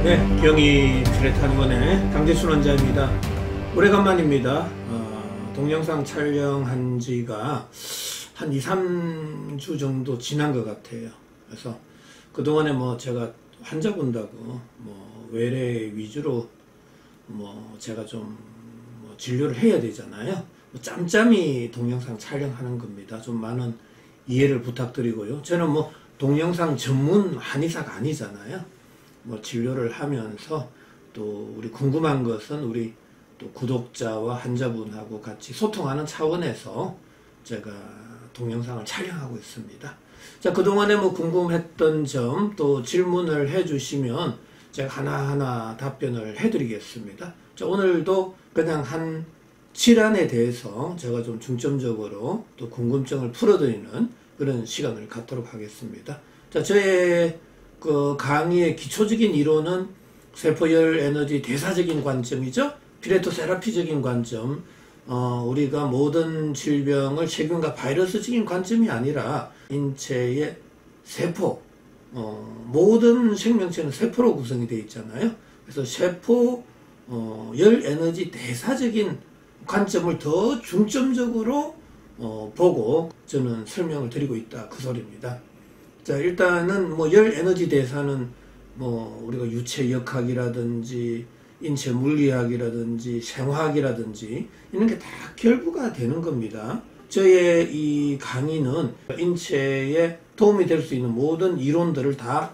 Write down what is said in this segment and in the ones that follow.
네, 경희 트레탄원의 강재순 원장입니다. 오래간만입니다. 동영상 촬영한 지가 한 2, 3주 정도 지난 것 같아요. 그래서 그동안에 제가 환자 본다고 외래 위주로 제가 좀 진료를 해야 되잖아요. 짬짬이 동영상 촬영하는 겁니다. 좀 많은 이해를 부탁드리고요. 저는 동영상 전문 한의사가 아니잖아요. 진료를 하면서 또 우리 궁금한 것은 우리 또 구독자와 환자분하고 같이 소통하는 차원에서 제가 동영상을 촬영하고 있습니다. 자, 그동안에 궁금했던 점 또 질문을 해주시면 제가 하나하나 답변을 해드리겠습니다. 자, 오늘도 그냥 한 질환에 대해서 제가 좀 중점적으로 또 궁금증을 풀어드리는 그런 시간을 갖도록 하겠습니다. 자, 저의 강의의 기초적인 이론은 세포열 에너지 대사적인 관점이죠. 피레토 세라피적인 관점. 우리가 모든 질병을 세균과 바이러스적인 관점이 아니라 인체의 세포, 모든 생명체는 세포로 구성이 되어 있잖아요. 그래서 세포 열 에너지 대사적인 관점을 더 중점적으로 보고 저는 설명을 드리고 있다, 그 소리입니다. 자, 일단은 열 에너지 대사는 우리가 유체역학이라든지 인체 물리학이라든지 생화학이라든지 이런 게 다 결부가 되는 겁니다. 저의 이 강의는 인체에 도움이 될 수 있는 모든 이론들을 다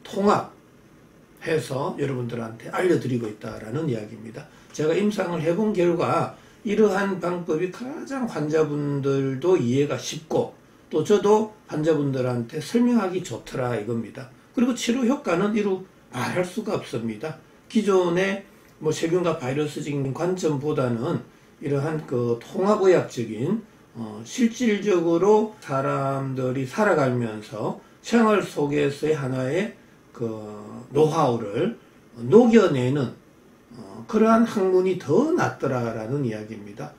통합해서 여러분들한테 알려드리고 있다라는 이야기입니다. 제가 임상을 해본 결과 이러한 방법이 가장 환자분들도 이해가 쉽고 또 저도 환자분들한테 설명하기 좋더라 이겁니다. 그리고 치료 효과는 이루 말할 수가 없습니다. 기존의 세균과 바이러스적인 관점보다는 이러한 통합의학적인 실질적으로 사람들이 살아가면서 생활 속에서의 하나의 노하우를 녹여내는 그러한 학문이 더 낫더라라는 이야기입니다.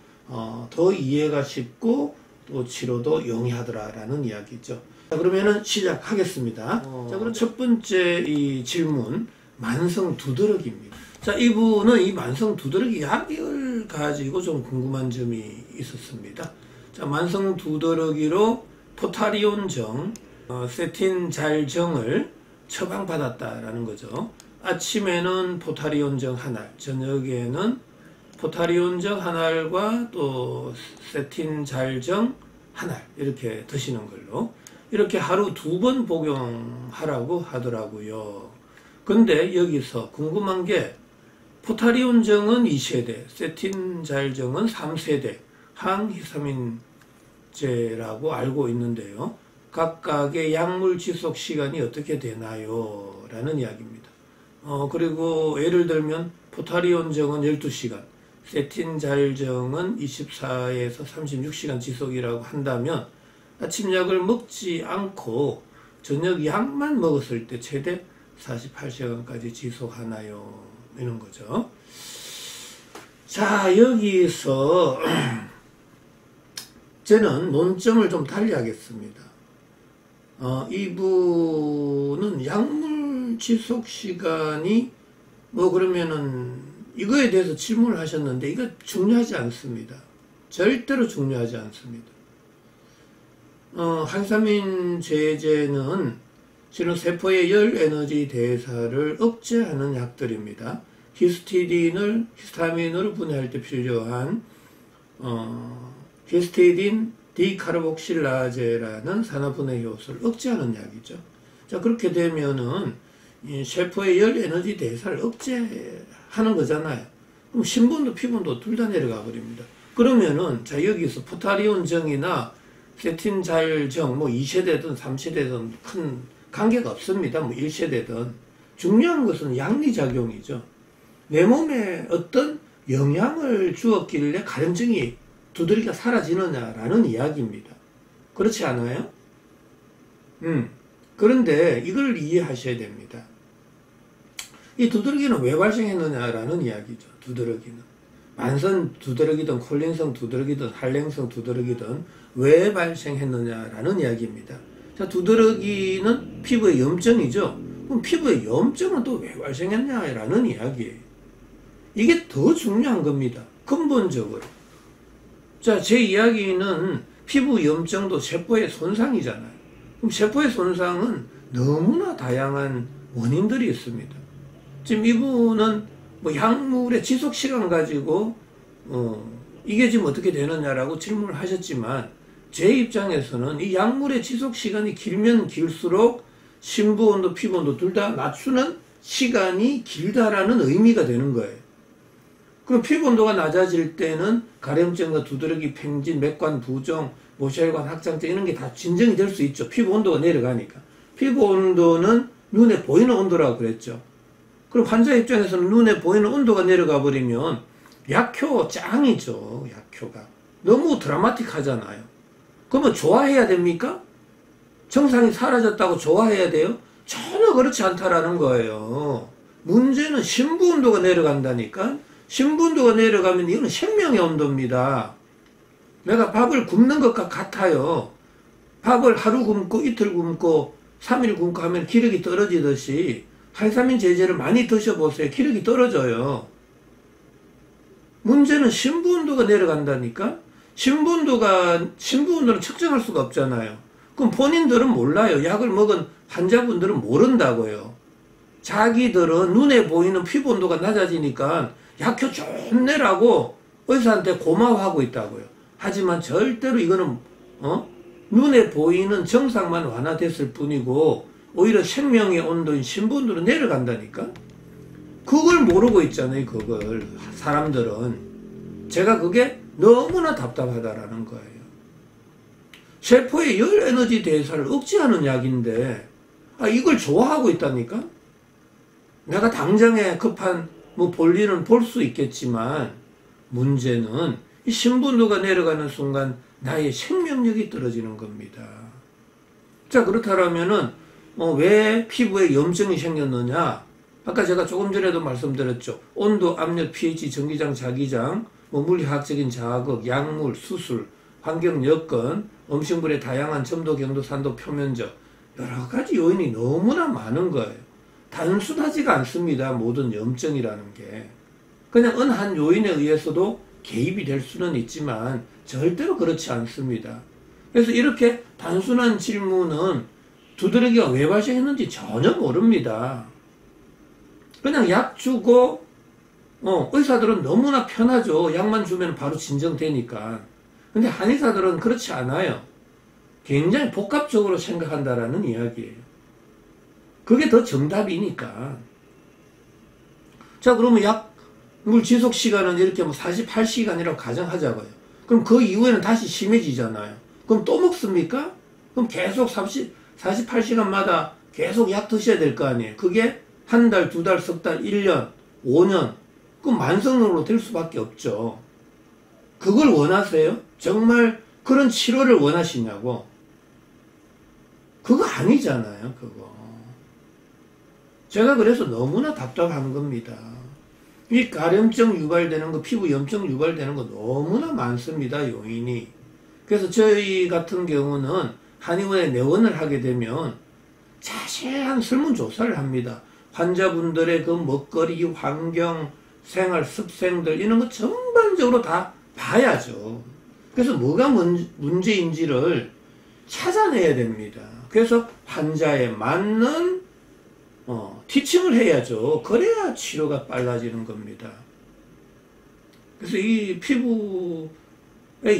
더 이해가 쉽고 또 치료도 용이하더라라는 이야기죠. 자, 그러면은 시작하겠습니다. 자, 그럼 첫 번째 이 질문, 만성 두드러기입니다. 자, 이분은 이 만성 두드러기 약을 가지고 좀 궁금한 점이 있었습니다. 자, 만성 두드러기로 포타리온정, 세틴잘정을 처방받았다라는 거죠. 아침에는 포타리온정 한 알, 저녁에는 포타리온정 한 알과 또 세틴잘정 한 알 이렇게 드시는 걸로 이렇게 하루 2번 복용하라고 하더라고요. 근데 여기서 궁금한 게 포타리온정은 2세대, 세틴잘정은 3세대 항히스타민제라고 알고 있는데요. 각각의 약물 지속 시간이 어떻게 되나요? 라는 이야기입니다. 그리고 예를 들면 포타리온정은 12시간, 세틴잘정은 24에서 36시간 지속이라고 한다면 아침 약을 먹지 않고 저녁 약만 먹었을 때 최대 48시간까지 지속하나요? 이런 거죠. 자, 여기서 저는 논점을 좀 달리하겠습니다. 이분은 약물 지속 시간이 그러면은 이거에 대해서 질문을 하셨는데 이거 중요하지 않습니다. 절대로 중요하지 않습니다. 항히스타민 제제는 실은 세포의 열 에너지 대사를 억제하는 약들입니다. 히스타민으로 분해할 때 필요한 히스티딘 디카르복실라제라는 산화분해 효소를 억제하는 약이죠. 자, 그렇게 되면은 이 세포의 열 에너지 대사를 억제하는 거잖아요. 그럼 신분도 피분도 둘 다 내려가 버립니다. 그러면은 자, 여기서 포타리온정이나 세틴잘정 2세대든 3세대든 큰 관계가 없습니다. 1세대든 중요한 것은 양리작용이죠. 내 몸에 어떤 영향을 주었길래 가려움증이 두드러기가 사라지느냐라는 이야기입니다. 그렇지 않아요? 그런데 이걸 이해하셔야 됩니다. 이 두드러기는 왜 발생했느냐라는 이야기죠. 두드러기는. 만성 두드러기든 콜린성 두드러기든 한랭성 두드러기든 왜 발생했느냐라는 이야기입니다. 자, 두드러기는 피부의 염증이죠. 그럼 피부의 염증은 또 왜 발생했냐라는 이야기예요. 이게 더 중요한 겁니다. 근본적으로. 자, 제 이야기는 피부 염증도 세포의 손상이잖아요. 그럼 세포의 손상은 너무나 다양한 원인들이 있습니다. 지금 이분은 뭐 약물의 지속 시간 가지고 이게 지금 어떻게 되느냐라고 질문을 하셨지만 제 입장에서는 이 약물의 지속 시간이 길면 길수록 심부 온도, 피부 온도 둘 다 낮추는 시간이 길다라는 의미가 되는 거예요. 그럼 피부 온도가 낮아질 때는 가려움증과 두드러기, 팽진, 맥관 부종, 모세혈관 확장증 이런 게 다 진정이 될 수 있죠. 피부 온도가 내려가니까. 피부 온도는 눈에 보이는 온도라고 그랬죠. 그럼 환자 입장에서는 눈에 보이는 온도가 내려가 버리면 약효 짱이죠. 약효가. 너무 드라마틱하잖아요. 그러면 좋아해야 됩니까? 정상이 사라졌다고 좋아해야 돼요? 전혀 그렇지 않다라는 거예요. 문제는 심부 온도가 내려간다니까. 심부 온도가 내려가면 이건 생명의 온도입니다. 내가 밥을 굽는 것과 같아요. 밥을 하루 굶고 이틀 굶고 3일 굶고 하면 기력이 떨어지듯이 할사민 제제를 많이 드셔보세요. 기력이 떨어져요. 문제는 심부 온도가 내려간다니까. 심부 온도는 측정할 수가 없잖아요. 그럼 본인들은 몰라요. 약을 먹은 환자분들은 모른다고요. 자기들은 눈에 보이는 피부 온도가 낮아지니까 약효 좋네라고 의사한테 고마워하고 있다고요. 하지만 절대로 이거는 눈에 보이는 정상만 완화됐을 뿐이고 오히려 생명의 온도인 심부 온도로 내려간다니까. 그걸 모르고 있잖아요. 그걸 사람들은. 제가 그게 너무나 답답하다라는 거예요. 세포의 열 에너지 대사를 억제하는 약인데 이걸 좋아하고 있다니까. 내가 당장에 급한 볼일은 볼 수 있겠지만 문제는 이 심부온도가 내려가는 순간 나의 생명력이 떨어지는 겁니다. 자, 그렇다면은 왜 피부에 염증이 생겼느냐? 아까 제가 조금 전에도 말씀드렸죠. 온도, 압력, pH, 전기장, 자기장, 물리학적인 자극, 약물, 수술, 환경 여건, 음식물의 다양한 점도, 경도, 산도, 표면적 여러 가지 요인이 너무나 많은 거예요. 단순하지가 않습니다. 모든 염증이라는 게. 그냥 어느 한 요인에 의해서도 개입이 될 수는 있지만 절대로 그렇지 않습니다. 그래서 이렇게 단순한 질문은 두드러기가 왜 발생했는지 전혀 모릅니다. 그냥 약 주고 의사들은 너무나 편하죠. 약만 주면 바로 진정되니까. 근데 한의사들은 그렇지 않아요. 굉장히 복합적으로 생각한다라는 이야기예요. 그게 더 정답이니까. 자, 그러면 약물 지속 시간은 이렇게 48시간이라고 가정하자고요. 그럼 그 이후에는 다시 심해지잖아요. 그럼 또 먹습니까? 그럼 계속 48시간마다 계속 약 드셔야 될 거 아니에요. 그게 한 달, 두 달, 석 달, 1년, 5년. 그럼 만성으로 될 수밖에 없죠. 그걸 원하세요? 정말 그런 치료를 원하시냐고? 그거 아니잖아요, 그거. 제가 그래서 너무나 답답한 겁니다. 이 가려움증 유발되는 거, 피부 염증 유발되는 거 너무나 많습니다, 요인이. 그래서 저희 같은 경우는 한의원에 내원을 하게 되면 자세한 설문조사를 합니다. 환자분들의 그 먹거리, 환경, 생활, 습생들 이런 거 전반적으로 다 봐야죠. 그래서 뭐가 문제인지를 찾아내야 됩니다. 그래서 환자에 맞는 티칭을 해야죠. 그래야 치료가 빨라지는 겁니다. 그래서 이 피부에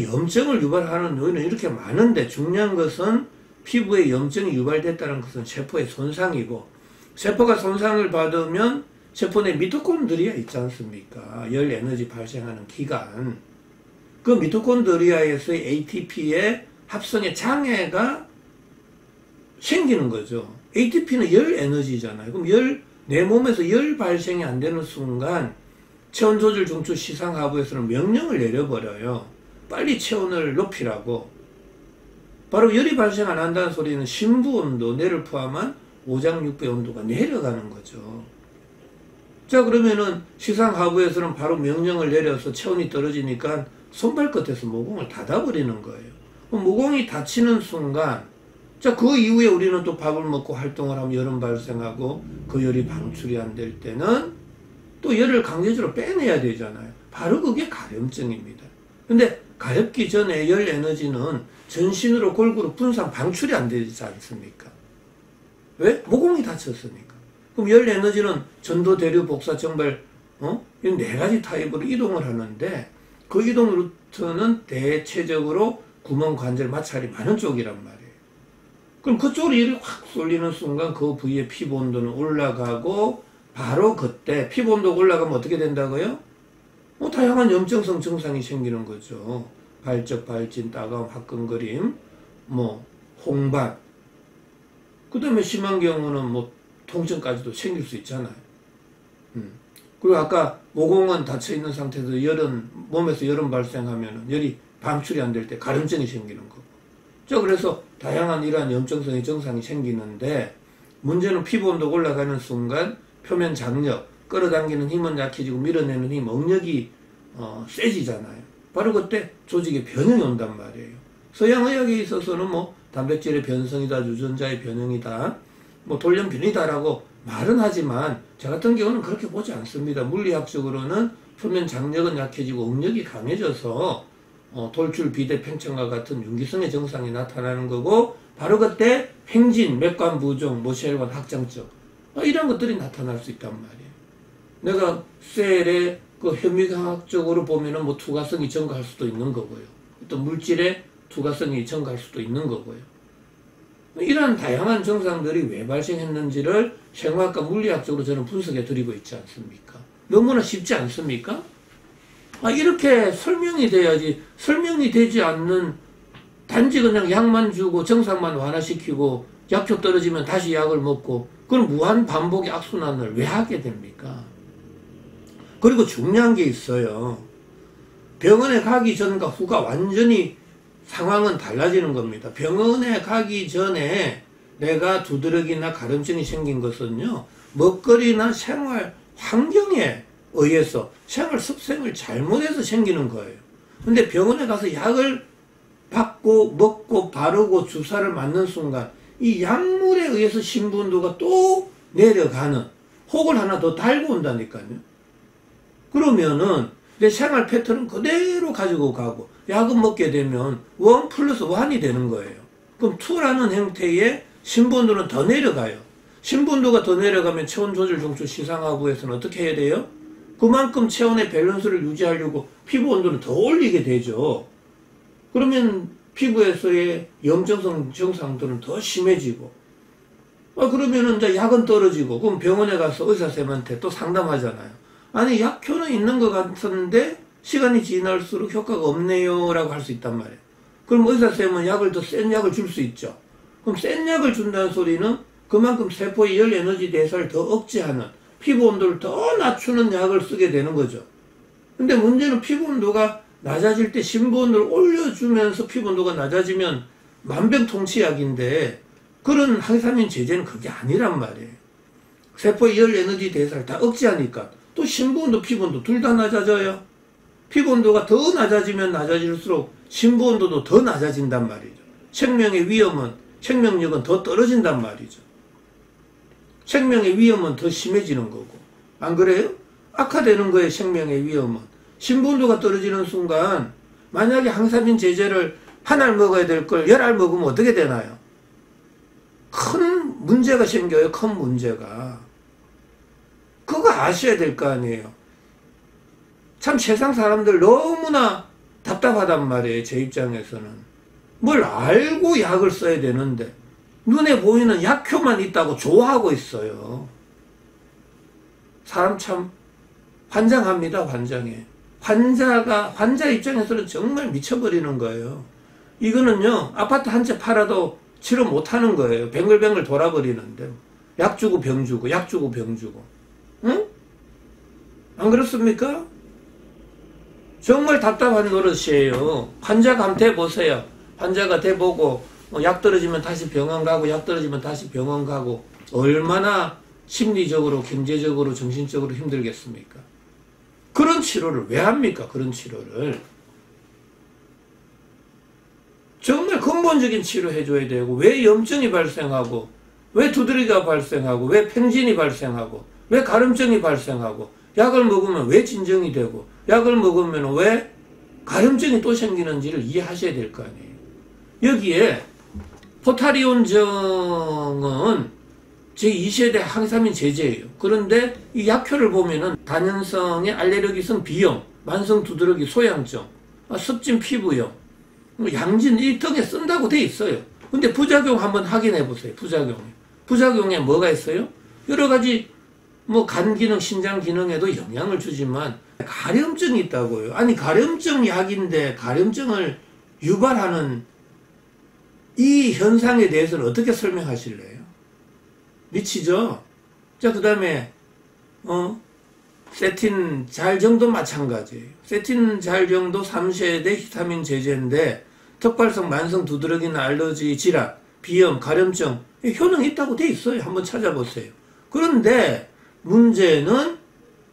염증을 유발하는 요인은 이렇게 많은데 중요한 것은 피부에 염증이 유발됐다는 것은 세포의 손상이고 세포가 손상을 받으면 세포 내 미토콘드리아 있지 않습니까? 열 에너지 발생하는 기관. 그 미토콘드리아에서의 ATP의 합성의 장애가 생기는 거죠. ATP는 열 에너지잖아요. 그럼 열 내 몸에서 열 발생이 안 되는 순간 체온 조절 중추 시상하부에서는 명령을 내려버려요. 빨리 체온을 높이라고. 바로 열이 발생 안 한다는 소리는 심부 온도, 뇌를 포함한 오장육부의 온도가 내려가는 거죠. 자, 그러면은 시상하부에서는 바로 명령을 내려서 체온이 떨어지니까 손발 끝에서 모공을 닫아버리는 거예요. 모공이 닫히는 순간, 자, 그 이후에 우리는 또 밥을 먹고 활동을 하면 열은 발생하고 그 열이 방출이 안 될 때는 또 열을 강제적으로 빼내야 되잖아요. 바로 그게 가려움증입니다. 근데 가렵기 전에 열 에너지는 전신으로 골고루 분산 방출이 안 되지 않습니까? 왜? 모공이 닫혔으니까. 그럼 열 에너지는 전도, 대류, 복사, 정발, 이 네 가지 타입으로 이동을 하는데 그 이동 루트는 대체적으로 구멍, 관절, 마찰이 많은 쪽이란 말이에요. 그럼 그쪽으로 열이 확 쏠리는 순간 그 부위의 피부 온도는 올라가고 바로 그때 피부 온도가 올라가면 어떻게 된다고요? 다양한 염증성 증상이 생기는 거죠. 발적, 발진, 따가움, 화끈거림, 홍반. 그 다음에 심한 경우는 통증까지도 생길 수 있잖아요. 그리고 아까 모공은 닫혀있는 상태에서 몸에서 열은 발생하면 열이 방출이 안 될 때 가려움증이 생기는 거고. 자, 그래서 다양한 이러한 염증성의 증상이 생기는데 문제는 피부 온도가 올라가는 순간 표면 장력, 끌어당기는 힘은 약해지고 밀어내는 힘, 억력이 세지잖아요. 바로 그때 조직의 변형이 온단 말이에요. 서양의학에 있어서는 단백질의 변성이다, 유전자의 변형이다, 돌연변이다라고 말은 하지만 저 같은 경우는 그렇게 보지 않습니다. 물리학적으로는 표면 장력은 약해지고 억력이 강해져서 돌출, 비대, 팽창과 같은 윤기성의 증상이 나타나는 거고 바로 그때 횡진, 맥관 부종, 모세혈관 확장증 이런 것들이 나타날 수 있단 말이에요. 내가 셀의 그 현미경학적으로 보면은 투과성이 증가할 수도 있는 거고요. 또 물질의 투과성이 증가할 수도 있는 거고요. 이러한 다양한 증상들이 왜 발생했는지를 생화학과 물리학적으로 저는 분석해 드리고 있지 않습니까? 너무나 쉽지 않습니까? 이렇게 설명이 돼야지. 설명이 되지 않는, 단지 그냥 약만 주고 증상만 완화시키고 약효 떨어지면 다시 약을 먹고 그럼 무한 반복의 악순환을 왜 하게 됩니까? 그리고 중요한 게 있어요. 병원에 가기 전과 후가 완전히 상황은 달라지는 겁니다. 병원에 가기 전에 내가 두드러기나 가려움증이 생긴 것은요, 먹거리나 생활 환경에 의해서 생활 습생을 잘못해서 생기는 거예요. 근데 병원에 가서 약을 받고 먹고 바르고 주사를 맞는 순간 이 약물에 의해서 심부 온도가 또 내려가는, 혹을 하나 더 달고 온다니까요. 그러면은 내 생활 패턴은 그대로 가지고 가고 약을 먹게 되면 1 플러스 1이 되는 거예요. 그럼 2라는 형태의 심부 온도는 더 내려가요. 심부 온도가 더 내려가면 체온 조절 중추 시상하부에서는 어떻게 해야 돼요? 그만큼 체온의 밸런스를 유지하려고 피부 온도는 더 올리게 되죠. 그러면 피부에서의 염증성 증상들은 더 심해지고, 그러면은 이제 약은 떨어지고, 그럼 병원에 가서 의사쌤한테 또 상담하잖아요. 아니, 약효는 있는 것 같은데 시간이 지날수록 효과가 없네요 라고 할 수 있단 말이에요. 그럼 의사쌤은 약을 더 센 약을 줄 수 있죠. 그럼 센 약을 준다는 소리는 그만큼 세포의 열 에너지 대사를 더 억제하는, 피부 온도를 더 낮추는 약을 쓰게 되는 거죠. 근데 문제는 피부 온도가 낮아질 때 심부 온도를 올려주면서 피부 온도가 낮아지면 만병통치약인데 그런 항산화민 제제는 그게 아니란 말이에요. 세포의 열 에너지 대사를 다 억제하니까 또 심부 온도, 피부 온도 둘 다 낮아져요. 피부 온도가 더 낮아지면 낮아질수록 심부 온도도 더 낮아진단 말이죠. 생명의 위험은, 생명력은 더 떨어진단 말이죠. 생명의 위험은 더 심해지는 거고. 안 그래요? 악화되는 거예요, 생명의 위험은. 심부 온도가 떨어지는 순간 만약에 항산화민 제제를 한 알 먹어야 될 걸 10알 먹으면 어떻게 되나요? 큰 문제가 생겨요, 큰 문제가. 그거 아셔야 될 거 아니에요. 참 세상 사람들 너무나 답답하단 말이에요, 제 입장에서는. 뭘 알고 약을 써야 되는데 눈에 보이는 약효만 있다고 좋아하고 있어요. 사람 참 환장합니다, 환장해. 환자 입장에서는 정말 미쳐버리는 거예요. 이거는요, 아파트 한 채 팔아도 치료 못하는 거예요. 뱅글뱅글 돌아버리는데. 약 주고 병 주고 약 주고 병 주고. 응? 안 그렇습니까? 정말 답답한 노릇이에요. 환자 감 대보세요. 환자가 대보고 약 떨어지면 다시 병원 가고 약 떨어지면 다시 병원 가고 얼마나 심리적으로 경제적으로 정신적으로 힘들겠습니까? 그런 치료를 왜 합니까? 그런 치료를 정말 근본적인 치료 해줘야 되고 왜 염증이 발생하고 왜 두드러기가 발생하고 왜 팽진이 발생하고 왜 가름증이 발생하고 약을 먹으면 왜 진정이 되고 약을 먹으면 왜 가름증이 또 생기는지를 이해하셔야 될 거 아니에요. 여기에 포타리온정은 제2세대 항히스타민 제제예요. 그런데 이 약효를 보면은 다년성의 알레르기성 비염, 만성 두드러기 소양증, 습진 피부염, 양진 이 등에 쓴다고 돼 있어요. 근데 부작용 한번 확인해 보세요. 부작용에 뭐가 있어요? 여러 가지 간 기능, 신장 기능에도 영향을 주지만 가려움증이 있다고요. 아니 가려움증 약인데 가려움증을 유발하는 이 현상에 대해서는 어떻게 설명하실래요? 미치죠? 자, 그 다음에 세틴 잘정도 마찬가지예요. 세틴 잘정도 3세대 히스타민 제제인데 특발성 만성 두드러기나 알러지 질환, 비염, 가려움증 효능이 있다고 돼 있어요. 한번 찾아보세요. 그런데 문제는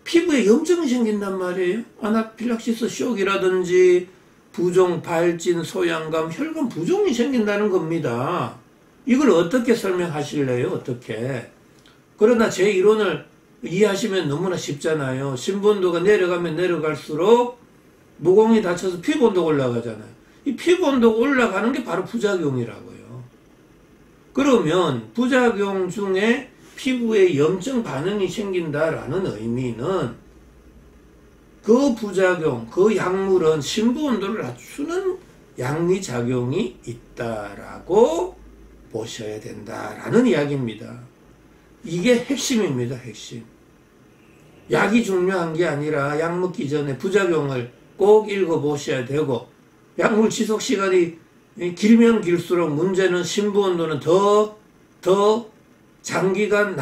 피부에 염증이 생긴단 말이에요. 아나필락시스 쇼크라든지 부종, 발진, 소양감, 혈관 부종이 생긴다는 겁니다. 이걸 어떻게 설명하실래요? 어떻게? 그러나 제 이론을 이해하시면 너무나 쉽잖아요. 신부온도가 내려가면 내려갈수록 모공이 닫혀서 피부온도가 올라가잖아요. 이 피부온도가 올라가는 게 바로 부작용이라고요. 그러면 부작용 중에 피부에 염증 반응이 생긴다라는 의미는 그 부작용, 그 약물은 신부온도를 낮추는 양리작용이 있다라고 보셔야 된다라는 이야기입니다. 이게 핵심입니다. 핵심. 약이 중요한 게 아니라 약 먹기 전에 부작용을 꼭 읽어보셔야 되고 약물 지속 시간이 길면 길수록 문제는 신부온도는 더 장기간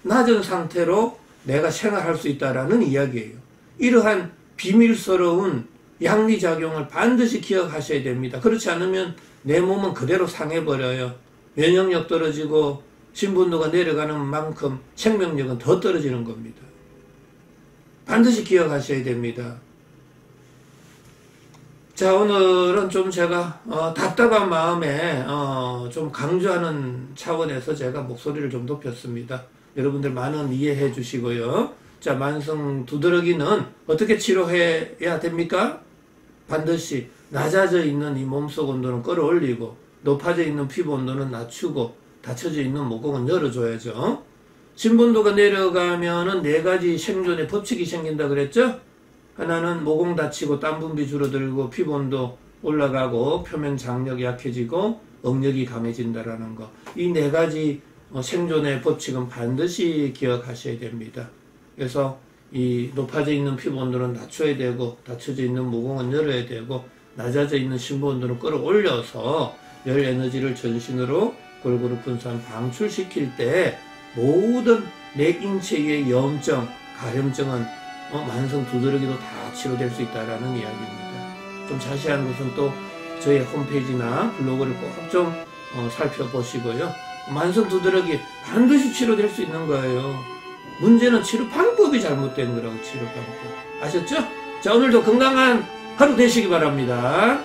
낮은 상태로 내가 생활할 수 있다라는 이야기예요. 이러한 비밀스러운 양리작용을 반드시 기억하셔야 됩니다. 그렇지 않으면 내 몸은 그대로 상해버려요. 면역력 떨어지고 신부온도가 내려가는 만큼 생명력은 더 떨어지는 겁니다. 반드시 기억하셔야 됩니다. 자, 오늘은 좀 제가 답답한 마음에 좀 강조하는 차원에서 제가 목소리를 좀 높였습니다. 여러분들 많은 이해해 주시고요. 자, 만성 두드러기는 어떻게 치료해야 됩니까? 반드시 낮아져 있는 이 몸속 온도는 끌어올리고 높아져 있는 피부 온도는 낮추고 닫혀져 있는 모공은 열어줘야죠. 신부온도가 내려가면은 4가지 생존의 법칙이 생긴다 그랬죠? 하나는 모공 닫히고 땀 분비 줄어들고 피부 온도 올라가고 표면 장력이 약해지고 억력이 강해진다라는 거. 이 4가지 생존의 법칙은 반드시 기억하셔야 됩니다. 그래서 이 높아져 있는 피부 온도는 낮춰야 되고 닫혀져 있는 모공은 열어야 되고 낮아져 있는 신부 온도는 끌어올려서 열 에너지를 전신으로 골고루 분산 방출시킬 때 모든 내 인체의 염증, 가려움증은 만성 두드러기도 다 치료될 수 있다라는 이야기입니다. 좀 자세한 것은 또 저희 홈페이지나 블로그를 꼭 좀 살펴보시고요. 만성 두드러기 반드시 치료될 수 있는 거예요. 문제는 치료 방법이 잘못된 거라고. 치료 방법 아셨죠? 자, 오늘도 건강한 하루 되시기 바랍니다.